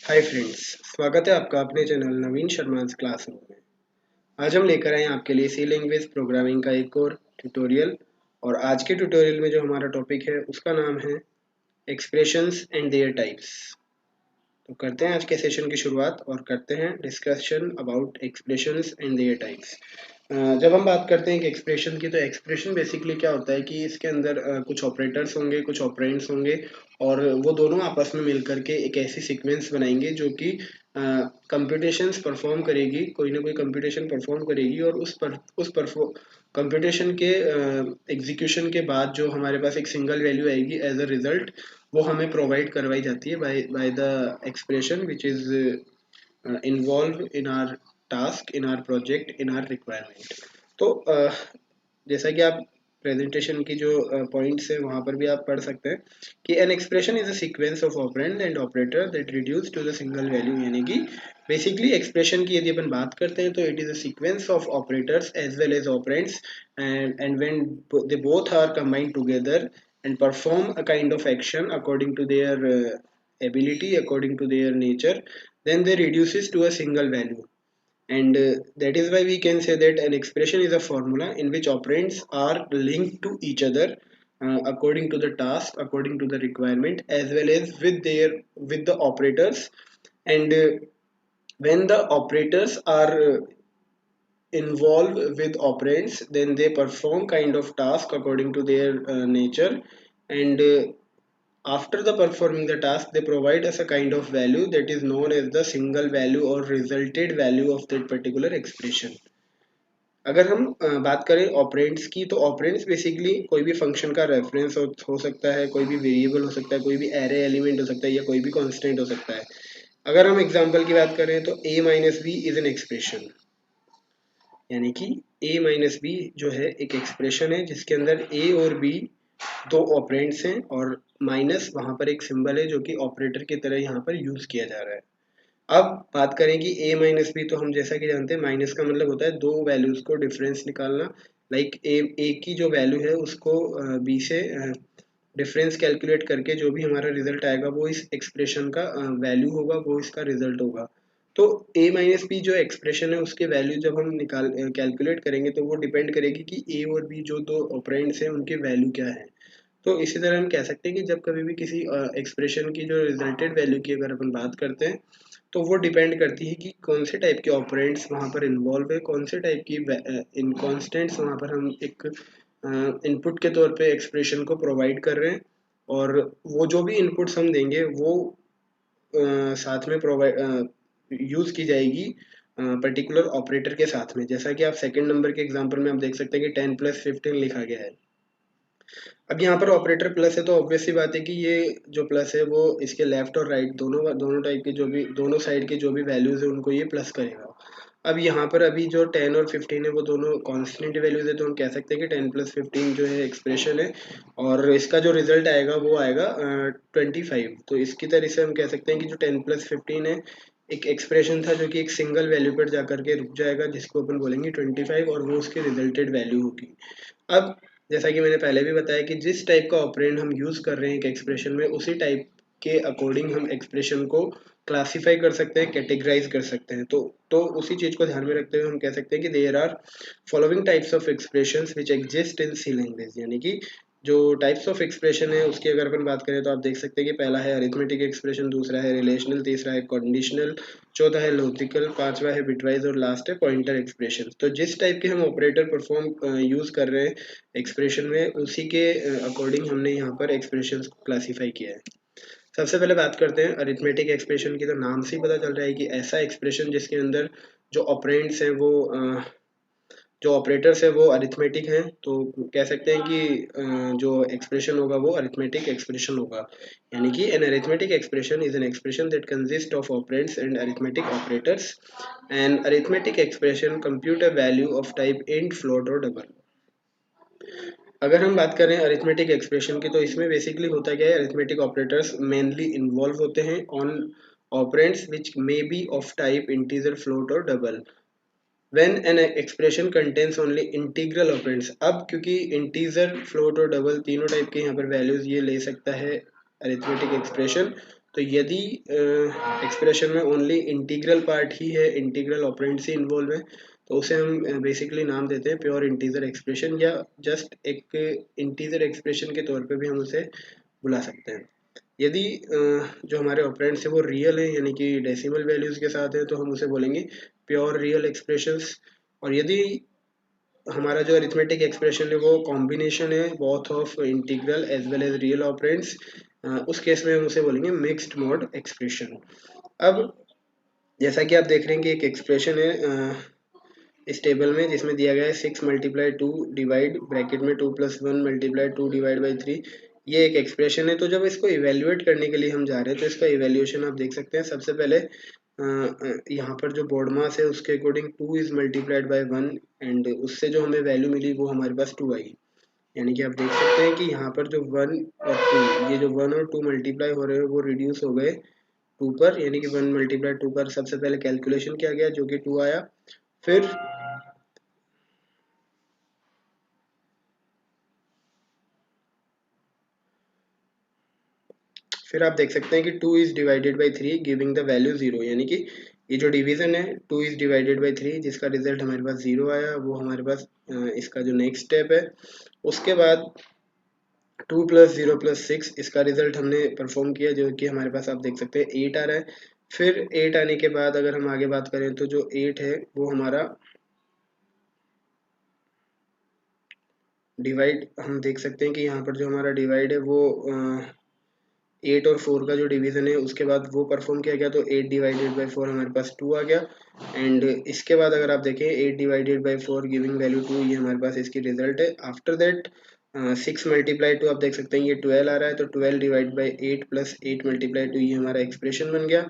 Hi friends, स्वागत है आपका अपने चैनल नवीन शर्मा क्लासरूम में। आज हम लेकर आए हैं आपके लिए सी लैंग्वेज प्रोग्रामिंग का एक और ट्यूटोरियल। और आज के ट्यूटोरियल में जो हमारा टॉपिक है उसका नाम है एक्सप्रेशंस एंड देयर टाइप्स। तो करते हैं आज के सेशन की शुरुआत और करते हैं discussion about expressions and there types. जब हम बात करते हैं कि एक्सप्रेशन की, तो एक्सप्रेशन बेसिकली क्या होता है कि इसके अंदर कुछ ऑपरेटर्स होंगे, कुछ ऑपरेंड्स होंगे, और वो दोनों आपस में मिलकर के एक ऐसी सीक्वेंस बनाएंगे जो कि कंप्यूटेशंस परफॉर्म करेगी, कोई ना कोई कंप्यूटेशन परफॉर्म करेगी। और उस कंप्यूटेशन के एग्जीक्यूशन के बाद जो हमारे पास एक सिंगल वैल्यू आएगी एज अ रिजल्ट, वो हमें प्रोवाइड करवाई जाती है by the expression which is involve in are task, in are project, in are requirement. तो जैसा कि आप प्रेजेंटेशन की जो पॉइंट्स है वहां पर भी आप पढ़ सकते हैं कि an expression is a sequence of operand and operator that reduce to the single value. यानी कि बेसिकली एक्सप्रेशन की यदि अपन बात करते हैं तो it is a sequence of operators as well as operands, and when they both are combined together and perform a kind of action according to their ability, according to their nature, then they reduces to a single value. And that is why we can say that an expression is a formula in which operands are linked to each other according to the task, according to the requirement, as well as with the operators. And when the operators are involved with operands, then they perform kind of task according to their nature. And after the performing the task, they provide us a kind of value that is known as the single value or resulted value of that particular expression. अगर हम बात करें operands की, तो operands basically कोई भी function का reference हो सकता है, कोई भी वेरिएबल हो सकता है, कोई भी एरे एलिमेंट हो सकता है, या कोई भी कांस्टेंट हो सकता है। अगर हम एग्जांपल की बात करें तो a minus b is an expression. यानी कि a माइनस बी जो है एक एक्सप्रेशन है जिसके अंदर a और b दो ऑपरेंड्स हैं, और माइनस वहां पर एक सिंबल है जो कि ऑपरेटर की तरह यहाँ पर यूज किया जा रहा है। अब बात करें कि a माइनस बी, तो हम जैसा कि जानते हैं माइनस का मतलब होता है दो वैल्यूज को डिफरेंस निकालना। लाइक ए की जो वैल्यू है उसको बी से डिफरेंस कैलकुलेट करके जो भी हमारा रिजल्ट आएगा वो इस एक्सप्रेशन का वैल्यू होगा, वो इसका रिजल्ट होगा। तो a माइनस बी जो एक्सप्रेशन है उसके वैल्यू जब हम निकाल कैलकुलेट करेंगे तो वो डिपेंड करेगी कि a और b जो दो ऑपरेंड्स हैं उनके वैल्यू क्या है। तो इसी तरह हम कह सकते हैं कि जब कभी भी किसी एक्सप्रेशन की जो रिजल्टेड वैल्यू की अगर अपन बात करते हैं, तो वो डिपेंड करती है कि कौन से टाइप के ऑपरेंड्स वहाँ पर इन्वॉल्व है, कौन से टाइप की इन कॉन्स्टेंट्स वहाँ पर हम एक इनपुट के तौर पे एक्सप्रेशन को प्रोवाइड कर रहे हैं। और वो जो भी इनपुट्स हम देंगे वो साथ में प्रोवाइड यूज़ की जाएगी पर्टिकुलर ऑपरेटर के साथ में। जैसा कि आप सेकंड नंबर के एग्जांपल में आप देख सकते हैं कि 10+15 लिखा गया है। अब यहाँ पर ऑपरेटर प्लस है तो ऑब्वियस सी बात है कि ये जो प्लस है वो इसके लेफ्ट और राइट दोनों दोनों टाइप के जो भी दोनों साइड के जो भी वैल्यूज है उनको ये प्लस करेगा। अब यहाँ पर अभी जो 10 और 15 है वो दोनों कांस्टेंट वैल्यूज है, तो हम कह सकते हैं कि 10+15 जो है एक्सप्रेशन है, और इसका जो रिजल्ट आएगा वो आएगा 25। तो इसकी तरह से हम कह सकते हैं कि जो 10+15 है एक एक्सप्रेशन था जो कि एक सिंगल वैल्यू पर जाकर के रुक जाएगा, जिसको अपन बोलेंगे 25, और वो उसकी रिजल्टेड वैल्यू होगी। अब जैसा कि मैंने पहले भी बताया कि जिस टाइप का ऑपरेंड हम यूज कर रहे हैं एक एक्सप्रेशन में, उसी टाइप के अकॉर्डिंग हम एक्सप्रेशन को क्लासिफाई कर सकते हैं, कैटेगराइज कर सकते हैं। तो उसी चीज को ध्यान में रखते हुए हम कह सकते हैं कि there are following types of expressions which exist in C language. यानी कि जो टाइप्स ऑफ एक्सप्रेशन है उसकी अगर अपन बात करें तो आप देख सकते हैं कि पहला है अरिथमेटिक एक्सप्रेशन, दूसरा है रिलेशनल, तीसरा है कंडीशनल, चौथा है लॉजिकल, पांचवा है बिटवाइज, और लास्ट है पॉइंटर एक्सप्रेशन। तो जिस टाइप के हम ऑपरेटर परफॉर्म यूज कर रहे हैं एक्सप्रेशन में, उसी के अकॉर्डिंग हमने यहाँ पर एक्सप्रेशन को क्लासीफाई किया है। सबसे पहले बात करते हैं अरिथमेटिक एक्सप्रेशन की। तो नाम से ही पता चल रहा है कि ऐसा एक्सप्रेशन जिसके अंदर जो ऑपरेंड्स हैं वो जो ऑपरेटर्स है वो अरिथमेटिक हैं। तो कह सकते हैं कि जो एक्सप्रेशन होगा वो अरिथमेटिक एक्सप्रेशन होगा। यानी कि an arithmetic expression is an expression that consist of operands and arithmetic operators. An arithmetic expression compute a value of type int, float और डबल। अगर हम बात करें अरिथमेटिक एक्सप्रेशन की, तो इसमें बेसिकली होता क्या है, अरिथमेटिक ऑपरेटर्स मेनली इन्वॉल्व होते हैं on operands which may be of type integer, float और double. when an expression contains only integral operands, अब क्योंकि इंटीजर, फ्लोट और डबल तीनों टाइप के यहाँ पर वैल्यूज ये ले सकता है अरिथमेटिक एक्सप्रेशन, तो यदि एक्सप्रेशन में ओनली इंटीग्रल पार्ट ही है, इंटीग्रल ऑपरेंड्स ही इन्वॉल्व है, तो उसे हम बेसिकली नाम देते हैं प्योर इंटीजर एक्सप्रेशन, या जस्ट एक इंटीजर एक्सप्रेशन के तौर पे भी हम उसे बुला सकते हैं। यदि जो हमारे ऑपरेंड्स है वो रियल है, यानी कि डेसिमल वैल्यूज के साथ है, तो हम उसे बोलेंगे प्योर रियल एक्सप्रेशंस। और यदि हमारा जो अरिथमेटिक एक्सप्रेशन है वो कॉम्बिनेशन है both of integral as well as real operands, उस केस में हम उसे बोलेंगे मिक्स्ड मोड एक्सप्रेशन। अब जैसा कि आप देख रहे हैं कि एक एक्सप्रेशन है इस टेबल में, जिसमें दिया गया है 6 मल्टीप्लाई 2 डिवाइड ब्रैकेट में 2 प्लस 1 मल्टीप्लाई 2 डिवाइड बाई 3, ये एक एक्सप्रेशन है। तो जब इसको इवेल्युएट करने के लिए हम जा रहे हैं, तो इसका इवेल्युएशन आप देख सकते हैं। सबसे पहले यहाँ पर जो बोर्ड मास है उसके according 2 is multiplied by 1, and उससे जो हमें वैल्यू मिली वो हमारे पास 2 आई। यानी कि आप देख सकते हैं कि यहाँ पर जो 1 और 2, ये जो 1 और 2 मल्टीप्लाई हो रहे हैं वो रिड्यूस हो गए 2 पर, यानी कि 1 मल्टीप्लाई 2 पर सबसे पहले कैलकुलेशन किया गया जो कि 2 आया। फिर आप देख सकते हैं कि 2 is divided by 3 giving the value 0, यानी कि ये जो डिवीजन है 2 इज डिवाइडेड बाई 3 जिसका रिजल्ट हमारे पास 0 आया, वो हमारे पास इसका जो नेक्स्ट स्टेप है। उसके बाद 2 प्लस 0 प्लस 6, इसका रिजल्ट हमने परफॉर्म किया जो कि हमारे पास आप देख सकते हैं 8 आ रहा है। फिर 8 आने के बाद अगर हम आगे बात करें तो जो 8 है वो हमारा डिवाइड, हम देख सकते हैं कि यहाँ पर जो हमारा डिवाइड है वो 8 और 4 का जो डिवीजन है उसके बाद वो परफॉर्म किया गया, तो 8 डिवाइडेड बाई 4 हमारे पास 2 आ गया। एंड इसके बाद अगर आप देखें 8 डिवाइडेड बाई 4 गिविंग वैल्यू 2, ये हमारे पास इसकी रिजल्ट है। आफ्टर दैट 6 मल्टीप्लाई 2, आप देख सकते हैं ये 12 आ रहा है, तो 12 डिवाइड बाई 8 प्लस 8 मल्टीप्लाई 2, ये हमारा एक्सप्रेशन बन गया।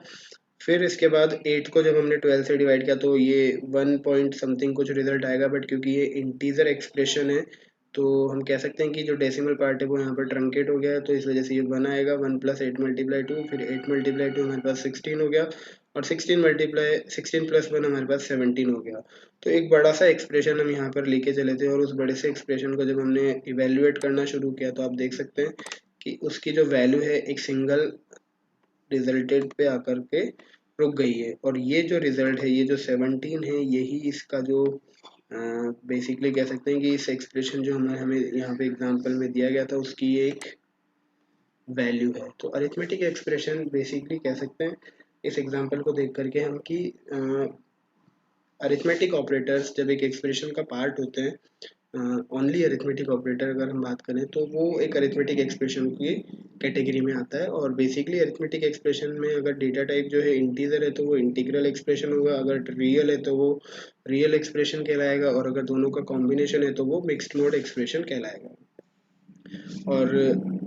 फिर इसके बाद 8 को जब हमने 12 से डिवाइड किया तो ये 1 पॉइंट समथिंग कुछ रिजल्ट आएगा, बट क्योंकि ये इंटीजर एक्सप्रेशन है तो हम कह सकते हैं कि जो डेसिमल पार्ट है वो यहाँ पर ट्रंकेट हो गया है, तो इस वजह से ये 1 आएगा। 1 प्लस 8 मल्टीप्लाई 2, फिर 8 मल्टीप्लाई 2 हमारे पास 16 हो गया, और 16 मल्टीप्लाई 16 प्लस 1 हमारे पास 17 हो गया। तो एक बड़ा सा एक्सप्रेशन हम यहाँ पर लेके चले थे, और उस बड़े से एक्सप्रेशन को जब हमने इवेल्युएट करना शुरू किया तो आप देख सकते हैं कि उसकी जो वैल्यू है एक सिंगल रिजल्टेंट पे आकर के रुक गई है। और ये जो रिजल्ट है, ये जो 17 है, यही इसका जो बेसिकली कह सकते हैं कि इस एक्सप्रेशन जो हमें हमें यहाँ पे एग्जांपल में दिया गया था उसकी एक वैल्यू है। तो अरिथमेटिक एक्सप्रेशन बेसिकली कह सकते हैं इस एग्जांपल को देख करके हम कि अरिथमेटिक ऑपरेटर्स जब एक एक्सप्रेशन का पार्ट होते हैं, ओनली अरिथमेटिक ऑपरेटर अगर हम बात करें तो वो एक अरिथमेटिक एक्सप्रेशन की कैटेगरी में आता है। और बेसिकली अरिथमेटिक एक्सप्रेशन में अगर डेटा टाइप जो है इंटीजर है तो वो इंटीग्रल एक्सप्रेशन होगा, अगर रियल है तो वो रियल एक्सप्रेशन कहलाएगा, और अगर दोनों का कॉम्बिनेशन है तो वो मिक्स्ड मोड एक्सप्रेशन कहलाएगा। और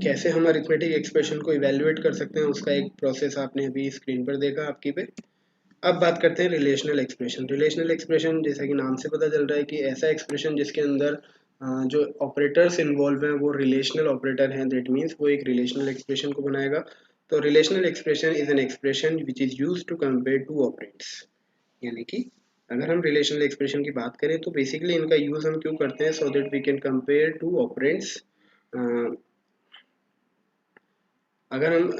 कैसे हम अरिथमेटिक एक्सप्रेशन को इवेल्युएट कर सकते हैं उसका एक प्रोसेस आपने अभी स्क्रीन पर देखा आपकी पे। अब बात करते हैं रिलेशनल एक्सप्रेशन। रिलेशनल एक्सप्रेशन जैसा कि नाम से पता चल रहा है कि ऐसा एक्सप्रेशन जिसके अंदर जो ऑपरेटर्स इन्वॉल्व हैं वो रिलेशनल ऑपरेटर हैं, दैट मीन्स वो एक रिलेशनल एक्सप्रेशन को बनाएगा। तो relational expression is an expression which is used to compare two operands. यानी कि अगर हम रिलेशनल एक्सप्रेशन की बात करें तो बेसिकली इनका यूज हम क्यों करते हैं, so that we can compare two operands. अगर हम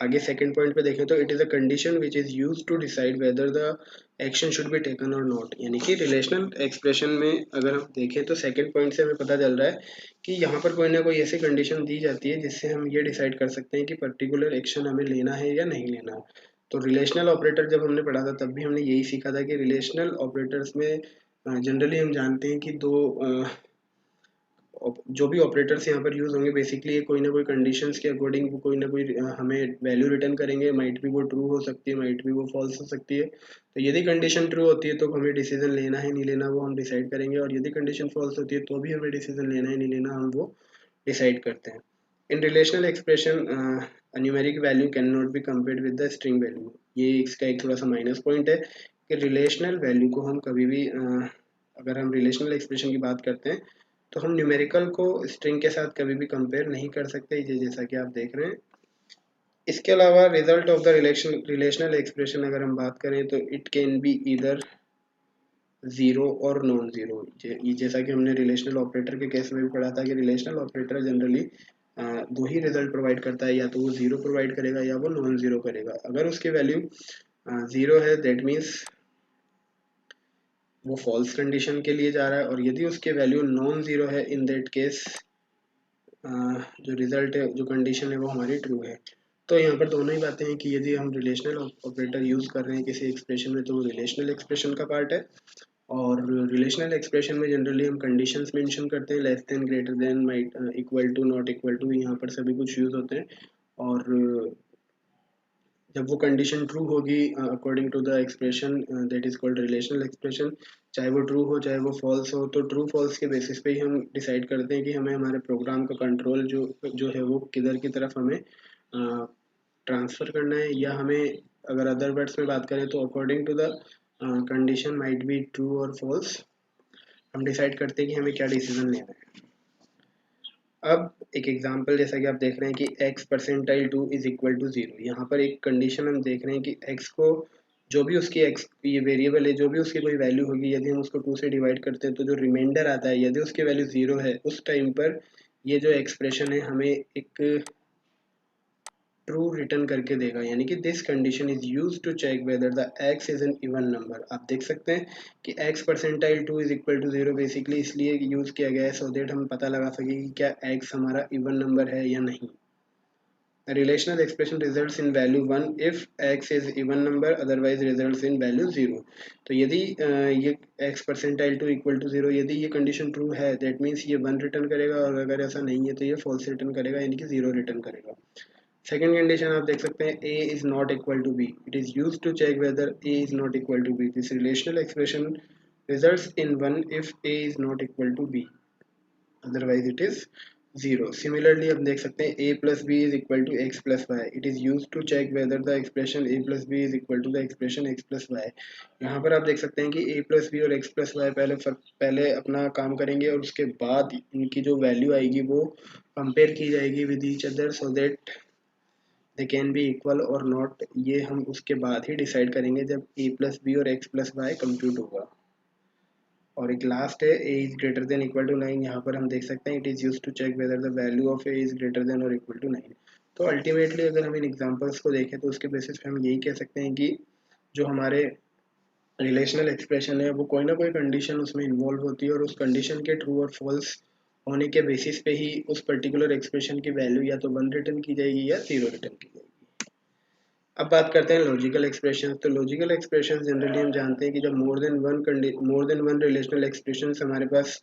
आगे सेकंड पॉइंट पे देखें तो it is a condition which is used to decide whether the action should be taken और नॉट। यानी कि रिलेशनल एक्सप्रेशन में अगर हम देखें तो सेकंड पॉइंट से हमें पता चल रहा है कि यहाँ पर कोई ना कोई ऐसी कंडीशन दी जाती है जिससे हम ये डिसाइड कर सकते हैं कि पर्टिकुलर एक्शन हमें लेना है या नहीं लेना। तो रिलेशनल ऑपरेटर जब हमने पढ़ा था तब भी हमने यही सीखा था कि रिलेशनल ऑपरेटर्स में जनरली हम जानते हैं कि दो जो भी ऑपरेटर्स यहाँ पर यूज़ होंगे बेसिकली ये कोई ना कोई कंडीशंस के अकॉर्डिंग वो कोई ना कोई हमें वैल्यू रिटर्न करेंगे। माइट भी वो ट्रू हो सकती है, माइट भी वो फॉल्स हो सकती है। तो यदि कंडीशन ट्रू होती है तो हमें डिसीजन लेना है नहीं लेना वो हम डिसाइड करेंगे, और यदि कंडीशन फॉल्स होती है तो भी हमें डिसीजन लेना है नहीं लेना हम वो डिसाइड करते हैं। In relational expression numeric value can not be compared with the string value. ये इसका एक थोड़ा सा माइनस पॉइंट है कि रिलेशनल वैल्यू को हम कभी भी अगर हम रिलेशनल एक्सप्रेशन की बात करते हैं तो हम न्यूमेरिकल को स्ट्रिंग के साथ कभी भी कंपेयर नहीं कर सकते, ये जैसा कि आप देख रहे हैं। इसके अलावा result of the relational expression अगर हम बात करें तो it can be either zero और नॉन ज़ीरो। जैसा कि हमने रिलेशनल ऑपरेटर के केस में भी पढ़ा था कि रिलेशनल ऑपरेटर जनरली दो ही रिजल्ट प्रोवाइड करता है, या तो वो ज़ीरो प्रोवाइड करेगा या वो नॉन ज़ीरो करेगा। अगर उसकी वैल्यू ज़ीरो है दैट मीन्स वो फॉल्स कंडीशन के लिए जा रहा है, और यदि उसके वैल्यू नॉन ज़ीरो है इन दैट केस जो रिजल्ट है, जो कंडीशन है वो हमारी ट्रू है। तो यहाँ पर दोनों ही बातें हैं कि यदि हम रिलेशनल ऑपरेटर यूज़ कर रहे हैं किसी एक्सप्रेशन में तो वो रिलेशनल एक्सप्रेशन का पार्ट है, और रिलेशनल एक्सप्रेशन में जनरली हम कंडीशंस मेंशन करते हैं, less than, greater than, might, equal to, not equal to, यहाँ पर सभी कुछ यूज़ होते हैं। और जब वो कंडीशन ट्रू होगी according to the expression that is called relational expression, चाहे वो ट्रू हो चाहे वो फॉल्स हो, तो ट्रू फॉल्स के बेसिस पे ही हम डिसाइड करते हैं कि हमें हमारे प्रोग्राम का कंट्रोल जो है वो किधर की तरफ हमें ट्रांसफ़र करना है, या हमें अगर अदर वर्ड्स में बात करें तो according to the condition might be true और फॉल्स, हम डिसाइड करते हैं कि हमें क्या डिसीजन लेना है। अब एक एग्जांपल जैसा कि आप देख रहे हैं कि x percentile 2 is equal to 0, यहाँ पर एक कंडीशन हम देख रहे हैं कि x को जो भी उसकी x, ये वेरिएबल है, जो भी उसकी कोई वैल्यू होगी, यदि हम उसको 2 से डिवाइड करते हैं तो जो रिमाइंडर आता है, यदि उसकी वैल्यू 0 है उस टाइम पर ये जो एक्सप्रेशन है हमें एक ट्रू रिटर्न करके देगा, यानी कि this condition is use to check whether the x is an even number. आप देख सकते हैं कि x percentile 2 is equal to 0 basically इसलिए यूज किया गया है सो दैट हम पता लगा सके कि क्या x हमारा इवन नंबर है या नहीं। A relational expression results in value 1 if x is even number, otherwise results in value 0। तो यदि ये x परसेंटाइल 2 इक्वल टू 0, यदि ये कंडीशन ट्रू है दैट मीन्स ये 1 रिटर्न करेगा, और अगर ऐसा नहीं है तो ये फॉल्स रिटर्न करेगा, यानी कि 0 रिटर्न करेगा। सेकेंड कंडीशन आप देख सकते हैं a is not equal to b, it is used to check whether a is not equal to b। this relational expression results in 1 if a is not equal to b, otherwise it is 0। Similarly आप देख सकते हैं a plus b is equal to x plus y, it is used to check whether the expression a plus b is equal to the expression x plus y। यहाँ पर आप देख सकते हैं कि a plus b और x plus y पहले अपना काम करेंगे, और उसके बाद इनकी जो वैल्यू आएगी वो कंपेयर की जाएगी with each other so that they can be equal और नॉट। ये हम उसके बाद ही डिसाइड करेंगे जब a plus b और x plus y कंप्यूट होगा। और एक लास्ट है a is greater than equal to 9, यहाँ पर हम देख सकते हैं it is use to check whether the value of a is greater than और इक्वल टू 9। तो अल्टीमेटली अगर हम इन एग्जांपल्स को देखें तो उसके बेसिस पे हम यही कह सकते हैं कि जो हमारे रिलेशनल एक्सप्रेशन है वो कोई ना कोई कंडीशन उसमें इन्वॉल्व होती है, और उस कंडीशन के ट्रू और फॉल्स होने के बेसिस पे ही उस पर्टिकुलर एक्सप्रेशन की वैल्यू या तो 1 रिटर्न की जाएगी या 0 रिटर्न की जाएगी। अब बात करते हैं लॉजिकल एक्सप्रेशन। तो लॉजिकल एक्सप्रेशन जनरली हम जानते हैं कि जब more than one relational expression हमारे पास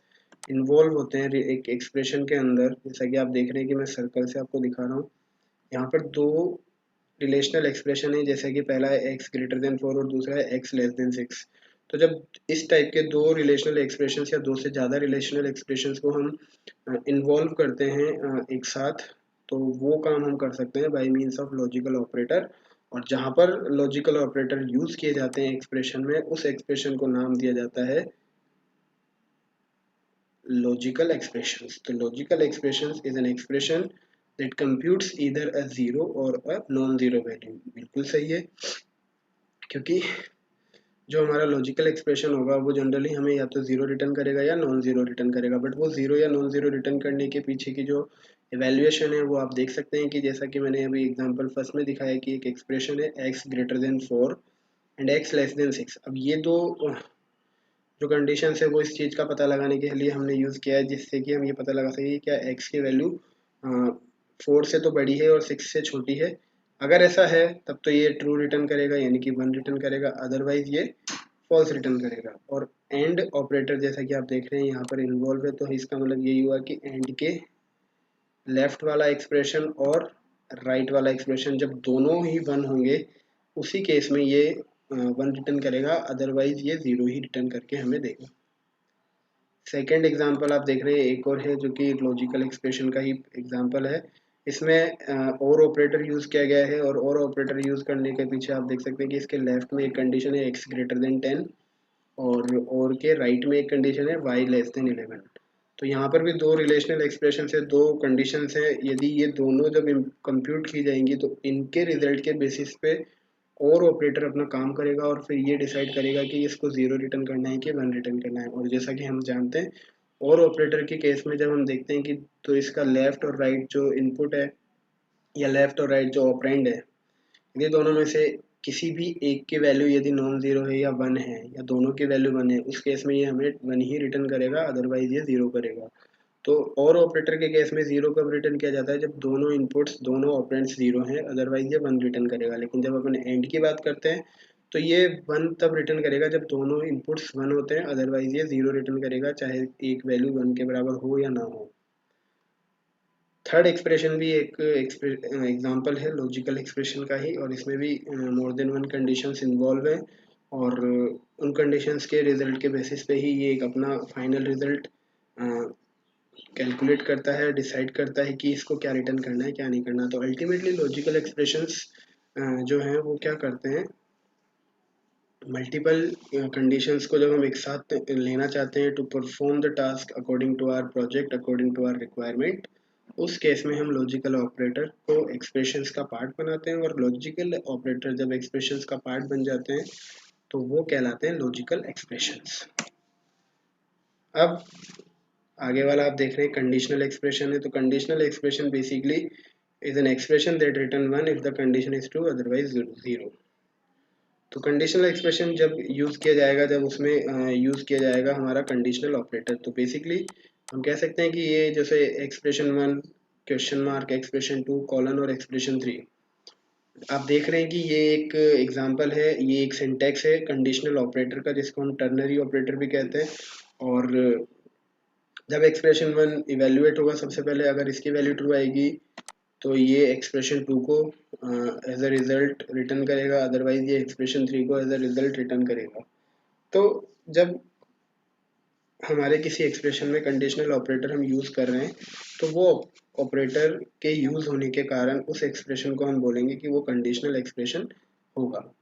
इन्वॉल्व होते हैं एक एक्सप्रेशन के अंदर, जैसा कि आप देख रहे हैं कि मैं सर्कल से आपको दिखा रहा हूँ। यहाँ पर दो रिलेशनल एक्सप्रेशन है, जैसा कि पहला है x ग्रेटर देन 4 और दूसरा है x लेस देन 6। तो जब इस टाइप के दो रिलेशनल एक्सप्रेशन या दो से ज़्यादा रिलेशनल एक्सप्रेशन को हम इन्वॉल्व करते हैं एक साथ, तो वो काम हम कर सकते हैं bye means of logical operator. और जहाँ पर लॉजिकल ऑपरेटर यूज किए जाते हैं एक्सप्रेशन में, उस एक्सप्रेशन को नाम दिया जाता है लॉजिकल एक्सप्रेशंस। तो logical expressions is an expression that computes either a zero और अ नॉन जीरो वैल्यू। बिल्कुल सही है, क्योंकि जो हमारा लॉजिकल एक्सप्रेशन होगा वो जनरली हमें या तो जीरो रिटर्न करेगा या नॉन जीरो रिटर्न करेगा, बट वो जीरो या नॉन जीरो रिटर्न करने के पीछे की जो इवेल्युएशन है वो आप देख सकते हैं कि जैसा कि मैंने अभी एग्जांपल फर्स्ट में दिखाया कि एक एक्सप्रेशन है x greater than 4 and x less than 6। अब ये दो जो कंडीशन है वो इस चीज़ का पता लगाने के लिए हमने यूज़ किया है, जिससे कि हम ये पता लगा सकें कि क्या x की वैल्यू 4 से तो बड़ी है और 6 से छोटी है। अगर ऐसा है तब तो ये ट्रू रिटर्न करेगा, यानी कि 1 रिटर्न करेगा, अदरवाइज ये फॉल्स रिटर्न करेगा। और एंड ऑपरेटर जैसा कि आप देख रहे हैं यहाँ पर इन्वॉल्व है, तो इसका मतलब यही हुआ कि एंड के लेफ्ट वाला एक्सप्रेशन और राइट वाला एक्सप्रेशन जब दोनों ही 1 होंगे उसी केस में ये 1 रिटर्न करेगा, अदरवाइज ये 0 ही रिटर्न करके हमें देगा। सेकेंड एग्जाम्पल आप देख रहे हैं एक और है जो कि लॉजिकल एक्सप्रेशन का ही एग्जाम्पल है। इसमें और ऑपरेटर यूज़ किया गया है, और ऑपरेटर यूज़ करने के पीछे आप देख सकते हैं कि इसके लेफ्ट में एक कंडीशन है x ग्रेटर देन 10, और के राइट में एक कंडीशन है y लेस देन 11। तो यहाँ पर भी दो रिलेशनल एक्सप्रेशन है, दो कंडीशंस हैं, यदि ये दोनों जब कंप्यूट की जाएंगी तो इनके रिजल्ट के बेसिस पे और ऑपरेटर अपना काम करेगा, और फिर ये डिसाइड करेगा कि इसको 0 रिटर्न करना है कि 1 रिटर्न करना है। और जैसा कि हम जानते हैं और ऑपरेटर के केस में जब हम देखते हैं कि तो इसका लेफ्ट और राइट जो इनपुट है या लेफ्ट और राइट जो ऑपरेंड है, ये दोनों में से किसी भी एक की वैल्यू यदि नॉन ज़ीरो है या वन है या दोनों की वैल्यू वन है, उस केस में ये हमें वन ही रिटर्न करेगा, अदरवाइज ये ज़ीरो करेगा। तो और ऑपरेटर के केस में ज़ीरो कब रिटर्न किया जाता है, जब दोनों इनपुट्स दोनों ऑपरेंड्स ज़ीरो हैं, अदरवाइज ये वन रिटर्न करेगा। लेकिन जब अपन एंड की बात करते हैं तो ये वन तब रिटर्न करेगा जब दोनों इनपुट्स वन होते हैं, अदरवाइज ये ज़ीरो रिटर्न करेगा, चाहे एक वैल्यू वन के बराबर हो या ना हो। थर्ड एक्सप्रेशन भी एक एग्जांपल है लॉजिकल एक्सप्रेशन का ही, और इसमें भी more than one conditions involve है, और उन कंडीशंस के रिजल्ट के बेसिस पे ही ये एक अपना फाइनल रिजल्ट कैलकुलेट करता है, डिसाइड करता है कि इसको क्या रिटर्न करना है क्या नहीं करना। तो अल्टीमेटली लॉजिकल एक्सप्रेशंस जो हैं वो क्या करते हैं, मल्टीपल कंडीशंस को जब हम एक साथ लेना चाहते हैं to perform the task according to our project, according to our requirement, उस केस में हम लॉजिकल ऑपरेटर को एक्सप्रेशंस का पार्ट बनाते हैं, और लॉजिकल ऑपरेटर जब एक्सप्रेशंस का पार्ट बन जाते हैं तो वो कहलाते हैं लॉजिकल एक्सप्रेशंस। अब आगे वाला आप देख रहे हैं कंडीशनल एक्सप्रेशन है। तो conditional expression basically is an expression that return one if the condition is true, otherwise zero. तो कंडीशनल एक्सप्रेशन जब यूज़ किया जाएगा, जब उसमें यूज़ किया जाएगा हमारा कंडीशनल ऑपरेटर, तो बेसिकली हम कह सकते हैं कि ये जैसे expression one, question mark, expression two, colon और एक्सप्रेशन थ्री, आप देख रहे हैं कि ये एक एग्जांपल है, ये एक सिंटैक्स है कंडीशनल ऑपरेटर का, जिसको हम टर्नरी ऑपरेटर भी कहते हैं। और जब एक्सप्रेशन वन इवेल्युएट होगा, सबसे पहले अगर इसकी वैल्यू ट्रू आएगी तो ये एक्सप्रेशन टू को एज अ रिजल्ट रिटर्न करेगा, अदरवाइज ये एक्सप्रेशन थ्री को एज अ रिजल्ट रिटर्न करेगा। तो जब हमारे किसी एक्सप्रेशन में कंडीशनल ऑपरेटर हम यूज़ कर रहे हैं, तो वो ऑपरेटर के यूज़ होने के कारण उस एक्सप्रेशन को हम बोलेंगे कि वो कंडीशनल एक्सप्रेशन होगा।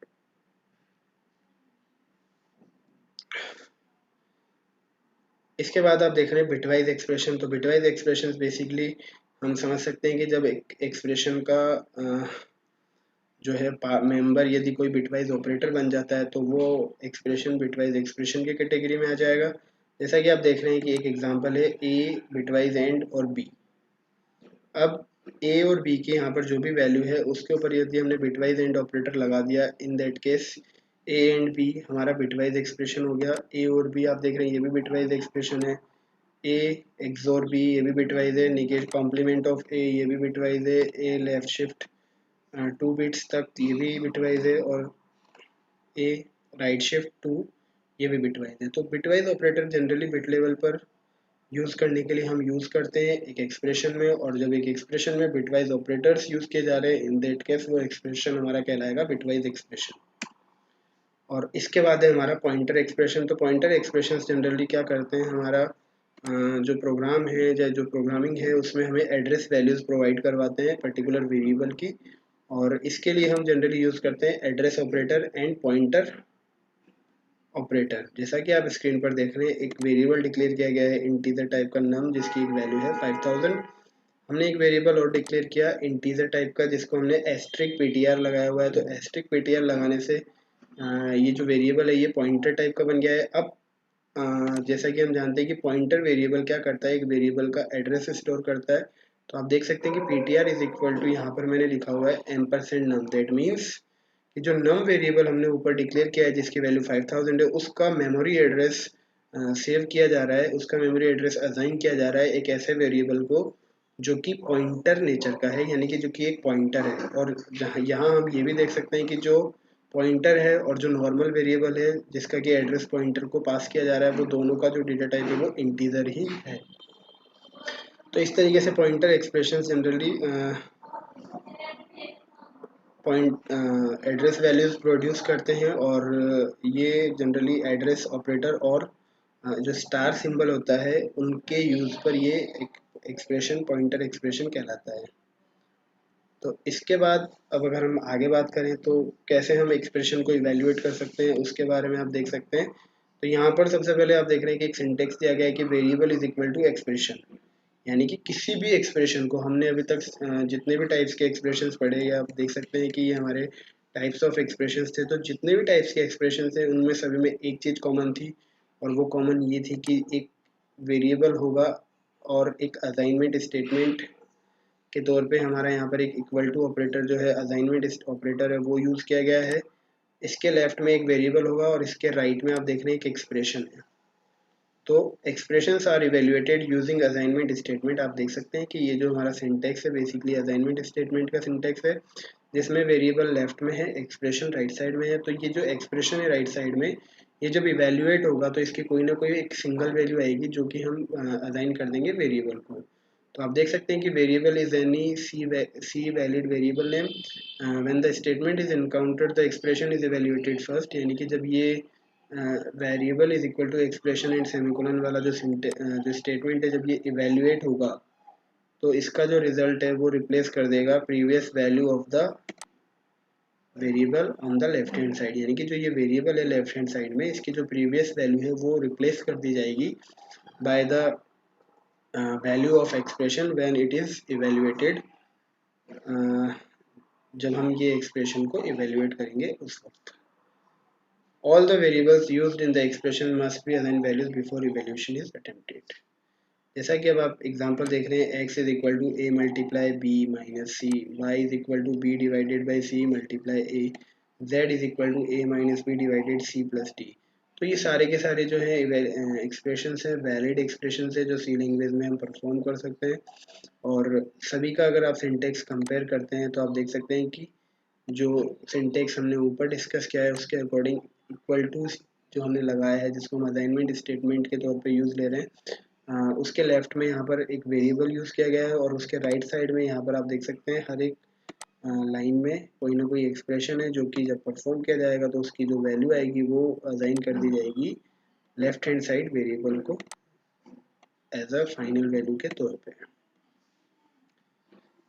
इसके बाद आप देख रहे हैं बिटवाइज एक्सप्रेशन। तो बिटवाइज एक्सप्रेशन बेसिकली हम समझ सकते हैं कि जब एक एक्सप्रेशन का जो है मेंबर यदि कोई बिटवाइज ऑपरेटर बन जाता है तो वो एक्सप्रेशन बिटवाइज एक्सप्रेशन की कैटेगरी में आ जाएगा। जैसा कि आप देख रहे हैं कि एक एग्जांपल है ए बिटवाइज एंड और बी। अब ए और बी की यहाँ पर जो भी वैल्यू है उसके ऊपर यदि हमने बिटवाइज एंड ऑपरेटर लगा दिया, in that case A and B हमारा बिटवाइज एक्सप्रेशन हो गया। ए और बी आप देख रहे हैं ये भी बिटवाइज एक्सप्रेशन है। ए एक्सोर बी ये भी बिटवाइज है। निगेट कॉम्प्लीमेंट ऑफ ए ये भी बिटवाइज है। ए लेफ्ट शिफ्ट 2 बिट्स तक ये भी बिटवाइज है। और ए राइट शिफ्ट 2 ये भी बिटवाइज है। तो bitwise operator generally bit level पर यूज़ करने के लिए हम यूज़ करते हैं एक एक्सप्रेशन में, और जब एक एक्सप्रेशन में बिटवाइज ऑपरेटर्स यूज़ किए जा रहे हैं, इन दैट केस वो एक्सप्रेशन हमारा कहलाएगा बिटवाइज एक्सप्रेशन। और इसके बाद है हमारा पॉइंटर एक्सप्रेशन। तो पॉइंटर एक्सप्रेशन जनरली क्या करते हैं, हमारा जो प्रोग्राम है या जो प्रोग्रामिंग है उसमें हमें एड्रेस वैल्यूज़ प्रोवाइड करवाते हैं पर्टिकुलर वेरिएबल की, और इसके लिए हम जनरली यूज़ करते हैं address operator and pointer operator. जैसा कि आप स्क्रीन पर देख रहे हैं, एक वेरिएबल डिक्लेयर किया गया है इंटीजर टाइप का नम, जिसकी एक वैल्यू है 5000। हमने एक वेरिएबल और डिक्लेयर किया इंटीजर टाइप का, जिसको हमने एस्ट्रिक पीटीआर लगाया हुआ है। तो एस्ट्रिक पीटीआर लगाने से ये जो वेरिएबल है ये पॉइंटर टाइप का बन गया है। अब जैसा कि हम जानते हैं कि पॉइंटर वेरिएबल क्या करता है, एक वेरिएबल का एड्रेस स्टोर करता है। तो आप देख सकते हैं कि पीटीआर इज इक्वल टू, यहाँ पर मैंने लिखा हुआ है एम्परसेंड नम। दैट मीन्स कि जो नम वेरिएबल हमने ऊपर डिक्लेयर किया है जिसकी वैल्यू 5000 है, उसका मेमोरी एड्रेस सेव किया जा रहा है, उसका मेमोरी एड्रेस असाइन किया जा रहा है एक ऐसे वेरिएबल को जो कि पॉइंटर नेचर का है, यानी कि जो कि एक पॉइंटर है। और यहाँ हम ये भी देख सकते हैं कि जो पॉइंटर है और जो नॉर्मल वेरिएबल है जिसका कि एड्रेस पॉइंटर को पास किया जा रहा है, वो दोनों का जो डेटा टाइप है वो इंटीजर ही है। तो इस तरीके से pointer expression generally point address values produce करते हैं, और ये जनरली एड्रेस ऑपरेटर और जो स्टार सिंबल होता है उनके यूज़ पर ये एक एक्सप्रेशन पॉइंटर एक्सप्रेशन कहलाता है। तो इसके बाद अब अगर हम आगे बात करें तो कैसे हम एक्सप्रेशन को इवेल्युएट कर सकते हैं उसके बारे में आप देख सकते हैं। तो यहाँ पर सबसे पहले आप देख रहे हैं कि एक सिंटेक्स दिया गया है कि variable is equal to expression, यानी कि किसी भी एक्सप्रेशन को हमने अभी तक जितने भी टाइप्स के एक्सप्रेशंस पढ़े, या आप देख सकते हैं कि ये हमारे टाइप्स ऑफ एक्सप्रेशंस थे, तो जितने भी टाइप्स के एक्सप्रेशन थे उनमें सभी में एक चीज़ कॉमन थी, और वो कॉमन ये थी कि एक वेरिएबल होगा और एक असाइनमेंट स्टेटमेंट के तौर पे हमारा यहाँ पर एक इक्वल टू ऑपरेटर जो है असाइनमेंट ऑपरेटर है वो यूज़ किया गया है। इसके लेफ्ट में एक वेरिएबल होगा और इसके राइट में आप देख रहे हैं एक एक्सप्रेशन है। तो expressions are evaluated using assignment statement. आप देख सकते हैं कि ये जो हमारा सिंटेक्स है बेसिकली असाइनमेंट स्टेटमेंट का सिंटेक्स है, जिसमें वेरिएबल लेफ्ट में है, एक्सप्रेशन राइट साइड में है। तो ये जो एक्सप्रेशन है राइट साइड में, ये जब इवेल्युएट होगा तो इसकी कोई ना कोई एक सिंगल वैल्यू आएगी जो कि हम असाइन कर देंगे वेरिएबल को। तो आप देख सकते हैं कि variable is any C valid variable name when the statement is encountered the expression is evaluated first. यानी कि जब ये variable is equal to expression and semicolon वाला जो स्टेटमेंट है जब ये इवेल्युएट होगा तो इसका जो रिजल्ट है वो रिप्लेस कर देगा previous value of the variable on the left hand side. यानी कि जो ये वेरिएबल है लेफ्ट हैंड साइड में इसकी जो प्रीवियस वैल्यू है वो रिप्लेस कर दी जाएगी by the value of expression when it is evaluated. जब हम ये एक्सप्रेशन को इवेल्युएट करेंगे उस वक्त all the variables used in the expression must be assigned values before evaluation is attempted। जैसा कि अब आप एग्जांपल देख रहे हैं x is equal to a multiply b minus C, y is equal to b divided by c multiply a, z is equal to a minus b divided c plus d। तो ये सारे के सारे जो है एक्सप्रेशंस है, valid expressions है जो सी लैंग्वेज में हम परफॉर्म कर सकते हैं। और सभी का अगर आप सिंटेक्स कंपेयर करते हैं तो आप देख सकते हैं कि जो सिंटेक्स हमने ऊपर डिस्कस किया है उसके अकॉर्डिंग इक्वल टू जो हमने लगाया है जिसको हम असाइनमेंट स्टेटमेंट के तौर पे यूज़ ले रहे हैं, उसके लेफ्ट में यहाँ पर एक वेरिएबल यूज़ किया गया है और उसके राइट साइड में यहाँ पर आप देख सकते हैं हर एक लाइन में कोई ना कोई एक्सप्रेशन है जो कि जब परफॉर्म किया जाएगा तो उसकी जो वैल्यू आएगी वो असाइन कर दी जाएगी लेफ्ट हैंड साइड वेरिएबल को एज अ फाइनल वैल्यू के तौर पे।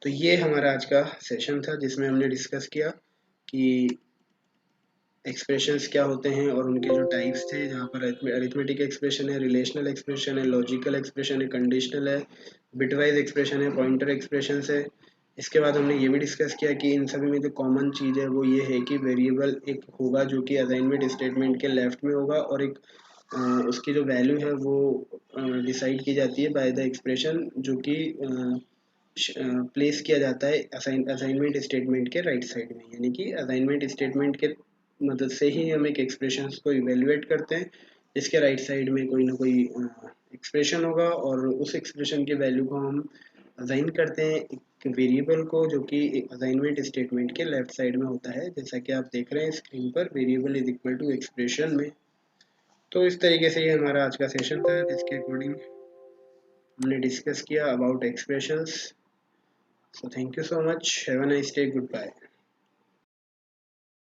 तो ये हमारा आज का सेशन था जिसमें हमने डिस्कस किया कि एक्सप्रेशंस क्या होते हैं और उनके जो टाइप्स थे, जहाँ पर अरिथमेटिक एक्सप्रेशन है, रिलेशनल एक्सप्रेशन है, लॉजिकल एक्सप्रेशन है, कंडीशनल है, बिटवाइज एक्सप्रेशन है, पॉइंटर एक्सप्रेशन है। इसके बाद हमने ये भी डिस्कस किया कि इन सभी में जो कॉमन चीज़ है वो ये है कि वेरिएबल एक होगा जो कि असाइनमेंट स्टेटमेंट के लेफ्ट में होगा और एक उसकी जो वैल्यू है वो डिसाइड की जाती है बाय द एक्सप्रेशन जो कि प्लेस किया जाता है असाइनमेंट स्टेटमेंट के राइट साइड में। यानी कि असाइनमेंट स्टेटमेंट के मदद से ही हम एक एक्सप्रेशन को इवेल्युएट करते हैं जिसके राइट साइड में कोई ना कोई एक्सप्रेशन होगा और उस एक्सप्रेशन की वैल्यू को हम असाइन करते हैं एक वेरिएबल को जो कि असाइनमेंट स्टेटमेंट के लेफ्ट साइड में होता है, जैसा कि आप देख रहे हैं स्क्रीन पर variable is equal to expression में। तो इस तरीके से ये हमारा आज का सेशन था जिसके अकॉर्डिंग हमने डिस्कस किया about expressions. So thank you so much. Have a nice day. Goodbye.